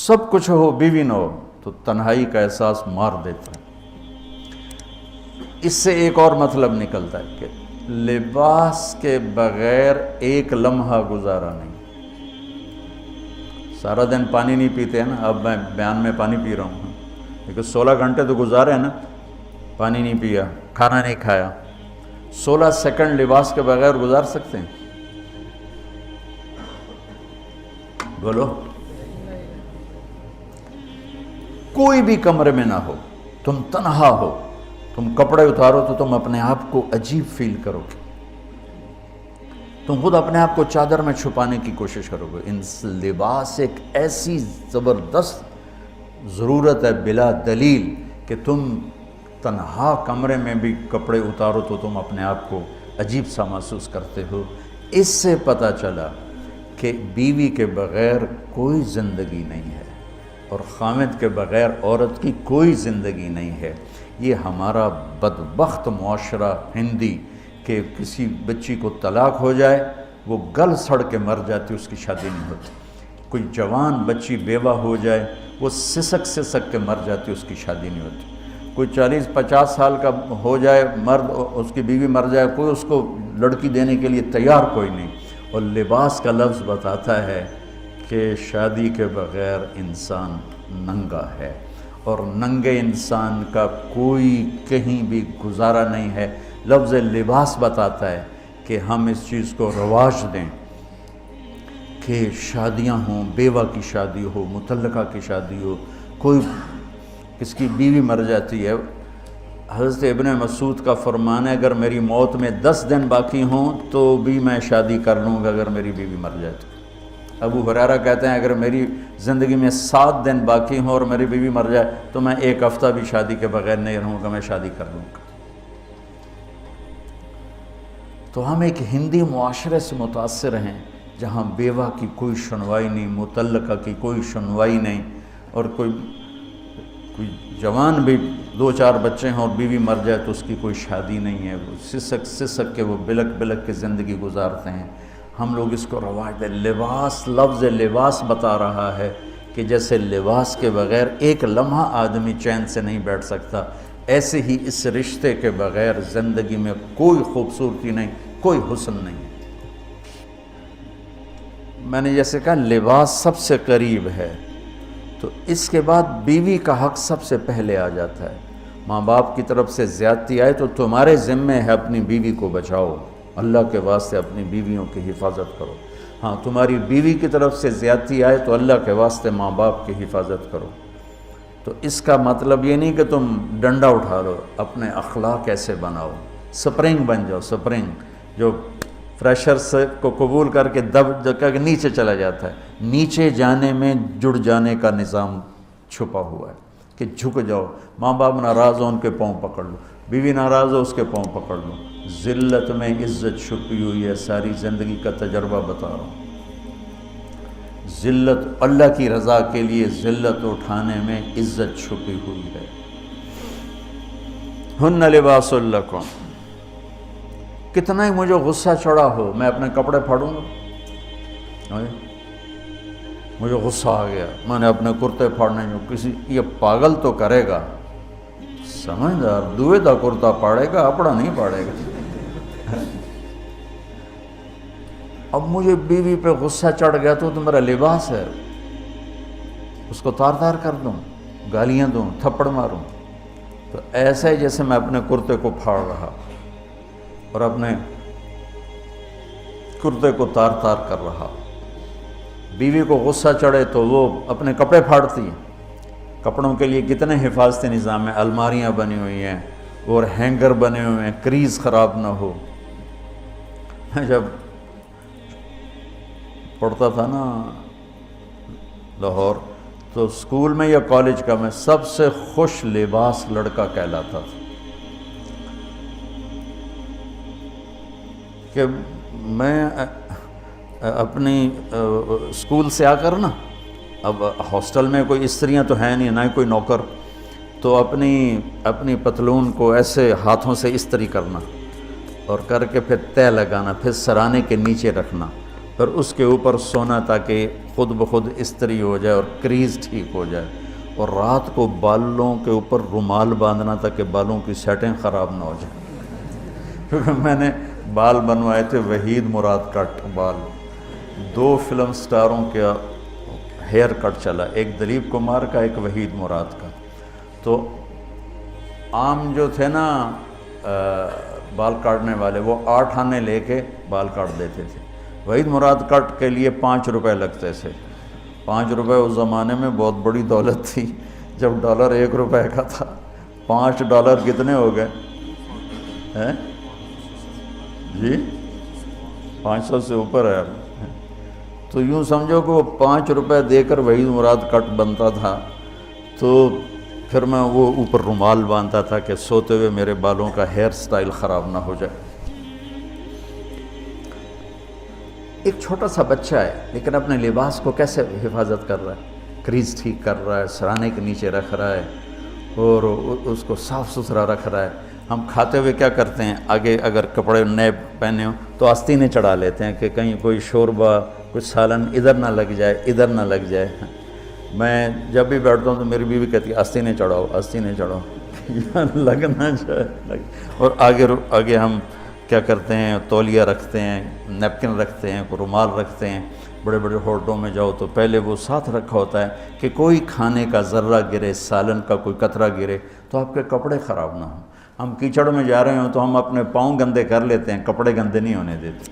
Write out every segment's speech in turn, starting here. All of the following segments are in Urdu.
سب کچھ ہو بیوی نہ ہو تو تنہائی کا احساس مار دیتا ہے۔ اس سے ایک اور مطلب نکلتا ہے کہ لباس کے بغیر ایک لمحہ گزارا نہیں۔ سارا دن پانی نہیں پیتے ہیں نا، اب میں بیان میں پانی پی رہا ہوں، لیکن 16 گھنٹے تو گزارے ہیں نا، پانی نہیں پیا، کھانا نہیں کھایا، 16 سیکنڈ لباس کے بغیر گزار سکتے ہیں؟ بولو۔ کوئی بھی کمرے میں نہ ہو، تم تنہا ہو، تم کپڑے اتارو تو تم اپنے آپ کو عجیب فیل کرو گے، تم خود اپنے آپ کو چادر میں چھپانے کی کوشش کرو گے۔ ان لباس ایک ایسی زبردست ضرورت ہے بلا دلیل کہ تم تنہا کمرے میں بھی کپڑے اتارو تو تم اپنے آپ کو عجیب سا محسوس کرتے ہو۔ اس سے پتہ چلا کہ بیوی کے بغیر کوئی زندگی نہیں ہے اور خامد کے بغیر عورت کی کوئی زندگی نہیں ہے۔ یہ ہمارا بدبخت معاشرہ ہندی کہ کسی بچی کو طلاق ہو جائے وہ گل سڑ کے مر جاتی، اس کی شادی نہیں ہوتی۔ کوئی جوان بچی بیوہ ہو جائے وہ سسک سسک کے مر جاتی، اس کی شادی نہیں ہوتی۔ کوئی 40-50 سال کا ہو جائے مرد، اس کی بیوی مر جائے، کوئی اس کو لڑکی دینے کے لیے تیار کوئی نہیں۔ اور لباس کا لفظ بتاتا ہے کہ شادی کے بغیر انسان ننگا ہے، اور ننگے انسان کا کوئی کہیں بھی گزارا نہیں ہے۔ لفظ لباس بتاتا ہے کہ ہم اس چیز کو رواج دیں کہ شادیاں ہوں، بیوہ کی شادی ہو، مطلقہ کی شادی ہو، کوئی کس کی بیوی مر جاتی ہے۔ حضرت ابن مسعود کا فرمان ہے اگر میری موت میں 10 دن باقی ہوں تو بھی میں شادی کر لوں گا اگر میری بیوی مر جائے تو۔ ابو ہریرہ کہتے ہیں اگر میری زندگی میں 7 دن باقی ہوں اور میری بیوی مر جائے تو میں 1 ہفتہ بھی شادی کے بغیر نہیں رہوں گا، میں شادی کر لوں گا۔ تو ہم ایک ہندی معاشرے سے متاثر ہیں جہاں بیوہ کی کوئی سنوائی نہیں، مطلقہ کی کوئی سنوائی نہیں، اور کوئی جوان بھی 2-4 بچے ہیں اور بیوی مر جائے تو اس کی کوئی شادی نہیں ہے، وہ سسک سسک کے وہ بلک بلک کے زندگی گزارتے ہیں۔ ہم لوگ اس کو رواج دیں۔ لباس، لفظ لباس بتا رہا ہے کہ جیسے لباس کے بغیر ایک لمحہ آدمی چین سے نہیں بیٹھ سکتا، ایسے ہی اس رشتے کے بغیر زندگی میں کوئی خوبصورتی نہیں، کوئی حسن نہیں۔ میں نے جیسے کہا لباس سب سے قریب ہے، تو اس کے بعد بیوی کا حق سب سے پہلے آ جاتا ہے۔ ماں باپ کی طرف سے زیادتی آئے تو تمہارے ذمے ہے اپنی بیوی کو بچاؤ، اللہ کے واسطے اپنی بیویوں کی حفاظت کرو۔ ہاں تمہاری بیوی کی طرف سے زیادتی آئے تو اللہ کے واسطے ماں باپ کی حفاظت کرو۔ تو اس کا مطلب یہ نہیں کہ تم ڈنڈا اٹھا لو، اپنے اخلاق ایسے بناؤ، سپرنگ بن جاؤ، سپرنگ جو فریشرز کو قبول کر کے دب کر کے نیچے چلا جاتا ہے۔ نیچے جانے میں جڑ جانے کا نظام چھپا ہوا ہے کہ جھک جاؤ، ماں باپ ناراض ہو ان کے پاؤں پکڑ لو، بیوی ناراض ہو اس کے پاؤں پکڑ لو۔ ذلت میں عزت چھپی ہوئی ہے، ساری زندگی کا تجربہ بتا رہا ہوں۔ ذلت، اللہ کی رضا کے لیے ذلت اٹھانے میں عزت چھپی ہوئی ہے۔ ہن لباس لکم، کتنا ہی مجھے غصہ چڑھا ہو میں اپنے کپڑے پھاڑوں گا، مجھے غصہ آ گیا میں نے اپنے کرتے پھاڑنے میں، کسی یہ پاگل تو کرے گا، سمجھدار دوئے دا کرتا پاڑے گا، اپنا نہیں پاڑے گا۔ اب مجھے بیوی پہ غصہ چڑھ گیا تو میرا لباس ہے، اس کو تار تار کر دوں، گالیاں دوں، تھپڑ ماروں، تو ایسا ہی جیسے میں اپنے کرتے کو پھاڑ رہا اور اپنے کرتے کو تار تار کر رہا۔ بیوی کو غصہ چڑھے تو وہ اپنے کپڑے پھاڑتی ہیں۔ کپڑوں کے لیے کتنے حفاظتی نظام ہیں، الماریاں بنی ہوئی ہیں اور ہینگر بنے ہوئے ہیں، کریز خراب نہ ہو۔ میں جب پڑھتا تھا نا لاہور، تو اسکول میں یا کالج کا میں سب سے خوش لباس لڑکا کہلاتا تھا، کہ میں اپنی اسکول سے آ کر نا، اب ہاسٹل میں کوئی استریاں تو ہیں نہیں، نہ ہی کوئی نوکر، تو اپنی پتلون کو ایسے ہاتھوں سے استری کرنا اور کر کے پھر تہ لگانا، پھر سرانے کے نیچے رکھنا، پھر اس کے اوپر سونا تاکہ خود بخود استری ہو جائے اور کریز ٹھیک ہو جائے، اور رات کو بالوں کے اوپر رومال باندھنا تاکہ بالوں کی سیٹنگ خراب نہ ہو جائے۔ کیونکہ میں نے بال بنوائے تھے وحید مراد کٹ بال، 2 فلم سٹاروں کا ہیئر کٹ چلا، ایک دلیپ کمار کا، ایک وحید مراد کا۔ تو عام جو تھے نا بال کاٹنے والے، وہ 8 آنے لے کے بال کاٹ دیتے تھے۔ وحید مراد کٹ کے لیے 5 روپے لگتے تھے۔ 5 روپے اس زمانے میں بہت بڑی دولت تھی، جب ڈالر 1 روپے کا تھا۔ $5 کتنے ہو گئے ہیں جی؟ 500 سے اوپر ہے۔ تو یوں سمجھو کہ وہ 5 روپے دے کر وحید مراد کٹ بنتا تھا، تو پھر میں وہ اوپر رومال باندھتا تھا کہ سوتے ہوئے میرے بالوں کا ہیئر سٹائل خراب نہ ہو جائے۔ ایک چھوٹا سا بچہ ہے لیکن اپنے لباس کو کیسے حفاظت کر رہا ہے، کریز ٹھیک کر رہا ہے، سرانے کے نیچے رکھ رہا ہے اور اس کو صاف ستھرا رکھ رہا ہے۔ ہم کھاتے ہوئے کیا کرتے ہیں، آگے اگر کپڑے نئے پہنے ہوں تو آستینیں چڑھا لیتے ہیں کہ کہیں کوئی شوربہ کچھ سالن ادھر نہ لگ جائے، ادھر نہ لگ جائے۔ میں جب بھی بیٹھتا ہوں تو میری بیوی کہتی ہے آستینیں چڑھاؤ، آستینیں چڑھاؤ، لگ نہ جائے۔ اور آگے ہم کیا کرتے ہیں، تولیہ رکھتے ہیں، نیپکن رکھتے ہیں، رومال رکھتے ہیں۔ بڑے بڑے ہوٹلوں میں جاؤ تو پہلے وہ ساتھ رکھا ہوتا ہے کہ کوئی کھانے کا ذرہ گرے، سالن کا کوئی قطرہ گرے تو آپ کے کپڑے خراب نہ ہوں۔ ہم کیچڑ میں جا رہے ہوں تو ہم اپنے پاؤں گندے کر لیتے ہیں، کپڑے گندے نہیں ہونے دیتے۔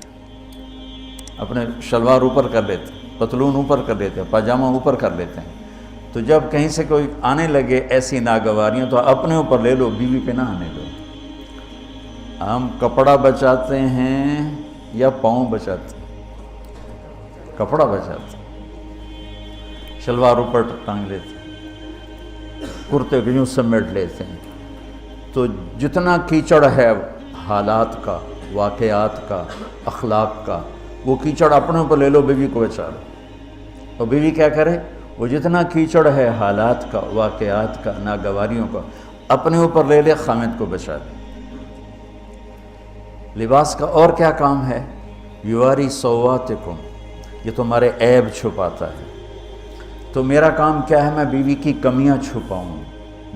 اپنے شلوار اوپر کر لیتے ہیں، پتلون اوپر کر لیتے ہیں، پاجامہ اوپر کر لیتے ہیں۔ تو جب کہیں سے کوئی آنے لگے ایسی ناگواریاں تو اپنے اوپر لے لو، بیوی پہ نہ آنے دو۔ ہم کپڑا بچاتے ہیں یا پاؤں بچاتے ہیں؟ کپڑا بچاتے ہیں، شلوار اوپر ٹانگ لیتے ہیں، کرتے کو یوں سمیٹ لیتے ہیں۔ تو جتنا کیچڑ ہے حالات کا، واقعات کا، اخلاق کا، وہ کیچڑ اپنے اوپر لے لو، بیوی کو بچا لو۔ اور بیوی کیا کرے، وہ جتنا کیچڑ ہے حالات کا، واقعات کا، ناگواریوں کا، اپنے اوپر لے لے، خامد کو بچا لے۔ لباس کا اور کیا کام ہے، یواری سواتکم، یہ تمہارے عیب چھپاتا ہے۔ تو میرا کام کیا ہے، میں بیوی کی کمیاں چھپاؤں،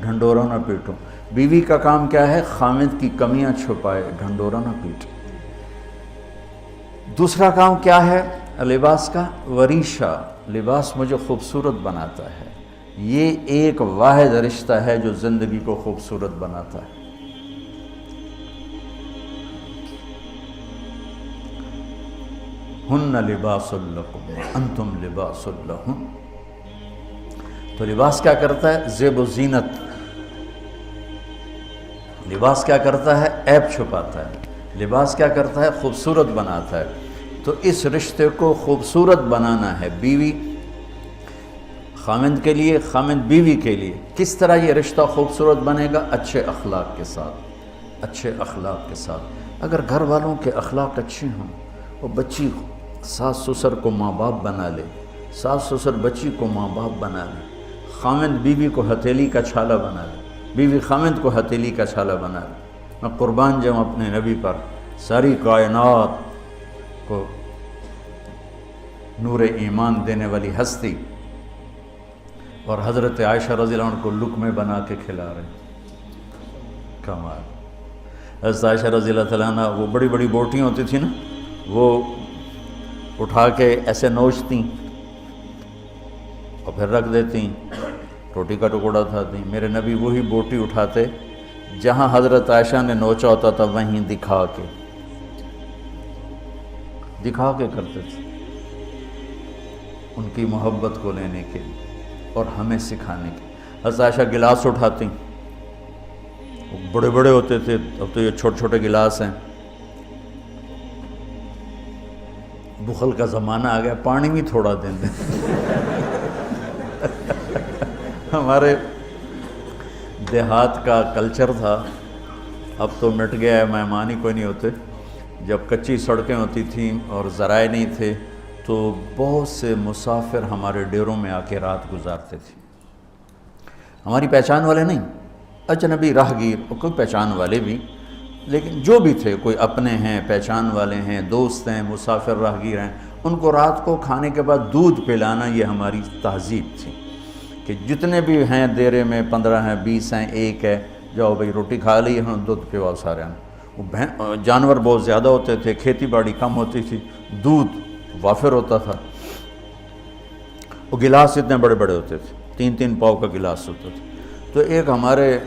ڈھنڈورا نہ پیٹوں۔ بیوی کا کام کیا ہے، خامد کی کمیاں چھپائے، ڈھنڈورا نہ پیٹے۔ دوسرا کام کیا ہے لباس کا، وریشہ، لباس مجھے خوبصورت بناتا ہے۔ یہ ایک واحد رشتہ ہے جو زندگی کو خوبصورت بناتا ہے۔ ہن لباس لکم انتم لباس لہن۔ تو لباس کیا کرتا ہے، زیب و زینت۔ لباس کیا کرتا ہے، عیب چھپاتا ہے۔ لباس کیا کرتا ہے، خوبصورت بناتا ہے۔ تو اس رشتے کو خوبصورت بنانا ہے، بیوی خامند کے لیے، خامند بیوی کے لیے۔ کس طرح یہ رشتہ خوبصورت بنے گا، اچھے اخلاق کے ساتھ، اچھے اخلاق کے ساتھ۔ اگر گھر والوں کے اخلاق اچھے ہوں، وہ بچی ساس سسر کو ماں باپ بنا لے، ساس سسر بچی کو ماں باپ بنا لے، خامند بیوی کو ہتھیلی کا چھالا بنا لے، بیوی خامند کو ہتھیلی کا چھالا بنا لے۔ میں قربان جاؤں اپنے نبی پر، ساری کائنات کو نور ایمان دینے والی ہستی، اور حضرت عائشہ رضی اللہ عنہ کو لقمے بنا کے کھلا رہے ہیں۔ کمال۔ حضرت عائشہ رضی اللہ تعالیٰ عنہ، وہ بڑی بڑی بوٹیاں ہوتی تھیں نا، وہ اٹھا کے ایسے نوچتیں اور پھر رکھ دیتیں، روٹی کا ٹکڑا اٹھاتی۔ میرے نبی وہی بوٹی اٹھاتے جہاں حضرت عائشہ نے نوچا ہوتا تھا، وہیں دکھا کے کرتے تھے، ان کی محبت کو لینے کے لیے اور ہمیں سکھانے کے۔ حضرت عائشہ گلاس اٹھاتی، وہ بڑے بڑے ہوتے تھے، اب تو یہ چھوٹے چھوٹے گلاس ہیں۔ بخل کا زمانہ آ گیا، پانی بھی تھوڑا دیں دیں۔ ہمارے دیہات کا کلچر تھا، اب تو مٹ گیا ہے، مہمان ہی کوئی نہیں ہوتے۔ جب کچی سڑکیں ہوتی تھیں اور ذرائع نہیں تھے تو بہت سے مسافر ہمارے ڈیروں میں آ کے رات گزارتے تھے، ہماری پہچان والے نہیں، اجنبی راہگیر، اور کوئی پہچان والے بھی، لیکن جو بھی تھے، کوئی اپنے ہیں، پہچان والے ہیں، دوست ہیں، مسافر راہگیر ہیں، ان کو رات کو کھانے کے بعد دودھ پلانا یہ ہماری تہذیب تھی کہ جتنے بھی ہیں دیرے میں 15 ہیں 20 ہیں 1 ہے، جاؤ بھائی روٹی کھا لی ہاں دودھ پواؤ سارے ہیں۔ وہ جانور بہت زیادہ ہوتے تھے، کھیتی باڑی کم ہوتی تھی، دودھ وافر ہوتا تھا، وہ گلاس اتنے بڑے بڑے ہوتے تھے، 3 پاؤ کا گلاس ہوتا تھا۔ تو ایک ہمارے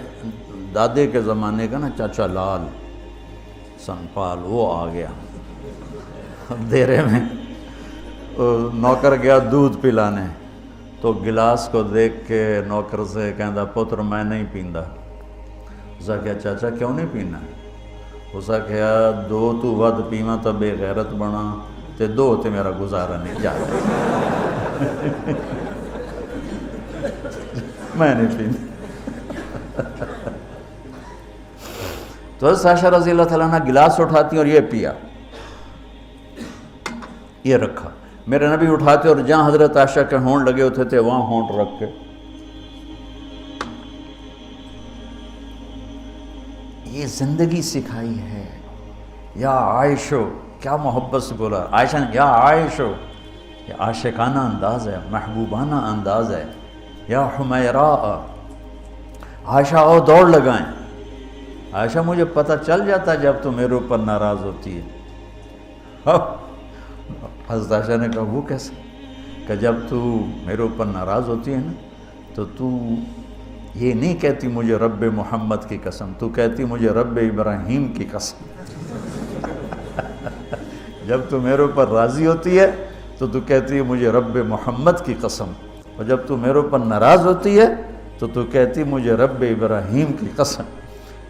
دادے کے زمانے کا نا چاچا لال سنپال وہ آ گیا دیرے میں، نوکر گیا دودھ پلانے، تو گلاس کو دیکھ کے نوکر سے کہندا پتر میں نہیں پیندا۔ اسا کہا چاچا کیوں نہیں پینا؟ اسا کہا 2 تو ود پیواں تو بے غیرت بنا تے 2 تے میرا گزارا نہیں جاتا میں نہیں پیندا۔ تو حضرت عائشہ رضی اللہ تعالیٰ عنہ گلاس اٹھاتی اور یہ پیا، یہ رکھا۔ میرے نبی اٹھاتے اور جہاں حضرت عائشہ کے ہونٹ لگے ہوتے تھے وہاں ہونٹ رکھ کے یہ زندگی سکھائی ہے۔ یا عائشو، کیا محبت سے بولا عائشہ نے، یا عائشو، یہ عاشقانہ انداز ہے، محبوبانہ انداز ہے۔ یا حمیراء، عائشہ آؤ دوڑ لگائیں۔ عائشہ مجھے پتہ چل جاتا جب تو میرے اوپر ناراض ہوتی ہے۔ حضرت عائشہ نے کہا وہ کیسے؟ کہ جب تو میرے اوپر ناراض ہوتی ہے نا تو یہ نہیں کہتی مجھے رب محمد کی قسم، تو کہتی مجھے رب ابراہیم کی قسم۔ جب تو میرے اوپر راضی ہوتی ہے تو کہتی ہے مجھے رب محمد کی قسم، اور جب تو میرے اوپر ناراض ہوتی ہے تو کہتی مجھے رب ابراہیم کی قسم۔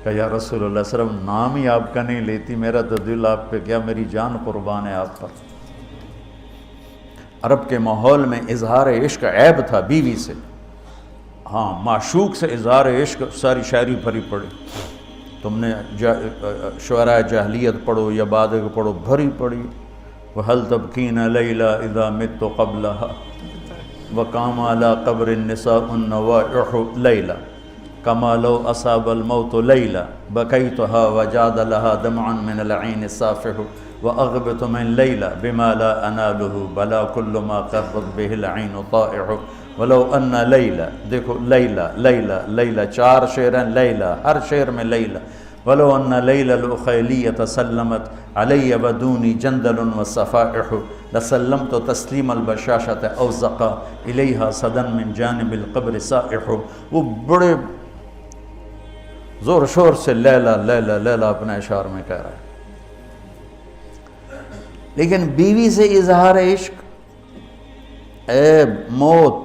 کہ یا رسول اللہ صلی اللہ علیہ وسلم نام ہی آپ کا نہیں لیتی، میرا تو دل آپ پہ کیا، میری جان قربان ہے آپ پر۔ عرب کے ماحول میں اظہار عشق عیب تھا بیوی سے، ہاں معشوق سے اظہار عشق ساری شاعری بھری پڑی، تم نے شعراء جاہلیت پڑھو یا بعد کو پڑھو، بھری پڑی۔ وَهَلْ تَبْكِينَ لَيْلَا إِذَا مِتُّ قَبْلَهَا وَقَامَ عَلَىٰ قَبْرِ النِّسَاءُ النَّوَائِحُ لَيْلًا كَمَا لَوْ أَصَابَ الْمَوْتُ لَيْلًا بَكَيْتُهَا وَجَادَ لَهَا دَمْعًا مِنَ الْعَيْنِ الصَّافِحُ وَأَغْبِطُ مِنْ لَيْلًا بِمَا لَا أَنَالُهُ بَلَا كُلُّ مَا قَرَّتْ بِهِ الْعَيْنُ طَائِعُ وَلَوْ أَنَّ لَيْلًا، دیکھو لیلہ 4 شعر ہیں، لیلہ ہر شعر میں لیلہ۔ وَلَوْ أَنَّ لَيْلَ الْأُخَيْلِيَّةَ سَلَّمَتْ عَلَيَّ وَدُونِي جَنْدَلٌ وَالصَّفَائِحُ لَسَلَّمْتُ تَسْلِيمَ الْبَشَاشَةِ أَوْ زَقَا إِلَيْهَا صَدًا مِنْ جَانِبِ الْقَبْرِ سَائِحُ۔ وہ بڑے زور شور سے لیلہ لیلہ لیلہ اپنے اشعار میں کہہ رہا ہے، لیکن بیوی سے اظہار عشق عیب، موت۔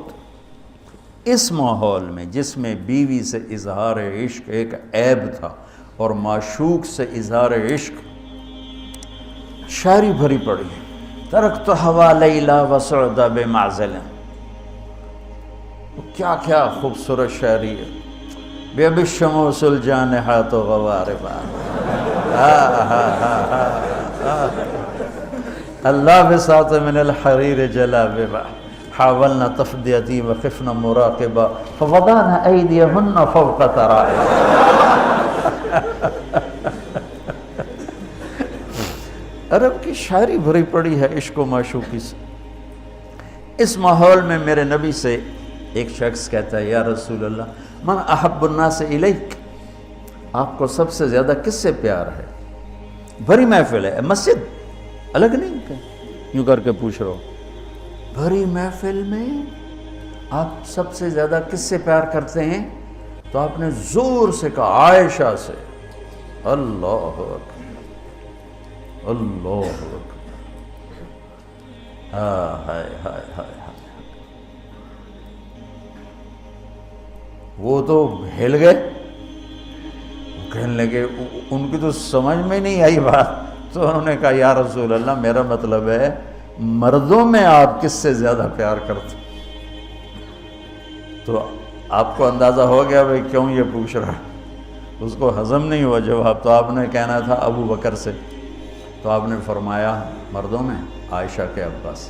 اس ماحول میں جس میں بیوی سے اظہار عشق ایک عیب تھا اور معشوق سے اظہار عشق شاعری بھری پڑی ہے۔ ترکت ہوا لیلا وسعد بمعزل، کیا کیا خوبصورت شاعری ہے۔ بے بالشموس الجانحات غواربا، اللہ بساط من الحریر جلاببا حاولنا تفدیتی وخفنا مراقبا فوضعنا ایدیہن فوق ترائب۔ عرب کی شاعری بھری پڑی ہے عشق و معشوقی سے۔ اس ماحول میں میرے نبی سے ایک شخص کہتا ہے یا رسول اللہ من احب الناس الیک، آپ کو سب سے زیادہ کس سے پیار ہے؟ بھری محفل ہے، مسجد الگ نہیں کہ یوں کر کے پوچھ رہا ہو، بھری محفل میں آپ سب سے زیادہ کس سے پیار کرتے ہیں؟ تو آپ نے زور سے کہا عائشہ سے۔ اللہ اکبر، اللہ اکبر، ہائے ہائے ہائے۔ وہ تو ہل گئے، کہنے لگے، ان کی تو سمجھ میں نہیں آئی بات، تو انہوں نے کہا یا رسول اللہ میرا مطلب ہے مردوں میں آپ کس سے زیادہ پیار کرتے؟ تو آپ کو اندازہ ہو گیا بھائی کیوں یہ پوچھ رہا ہے، اس کو ہضم نہیں ہوا جواب۔ تو آپ نے کہنا تھا ابو بکر سے، تو آپ نے فرمایا مردوں میں عائشہ کے عباس،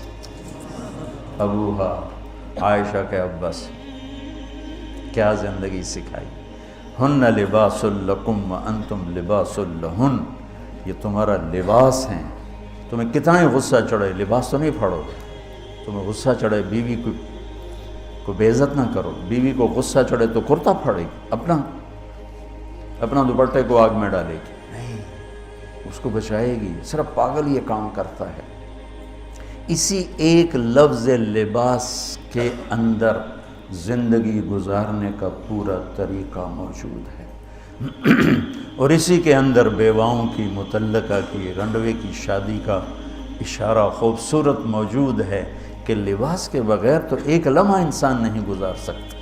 ابوہا عائشہ کے عباس۔ کیا زندگی سکھائی۔ ہن لباس لکم وانتم لباس لہن، یہ تمہارا لباس ہیں، تمہیں کتنا ہی غصہ چڑھے لباس تو نہیں پھاڑو گے. تمہیں غصہ چڑھے بیوی کو بے عزت نہ کرو. بیوی کو غصہ چڑھے تو کرتا پھاڑے گی, اپنا دوپٹے کو آگ میں ڈالے گی, نہیں, اس کو بچائے گی. صرف پاگل یہ کام کرتا ہے. اسی ایک لفظ لباس کے اندر زندگی گزارنے کا پورا طریقہ موجود ہے. اور اسی کے اندر بیواؤں کی, مطلقہ کی, رنڈوے کی شادی کا اشارہ خوبصورت موجود ہے کہ لباس کے بغیر تو ایک لمحہ انسان نہیں گزار سکتا.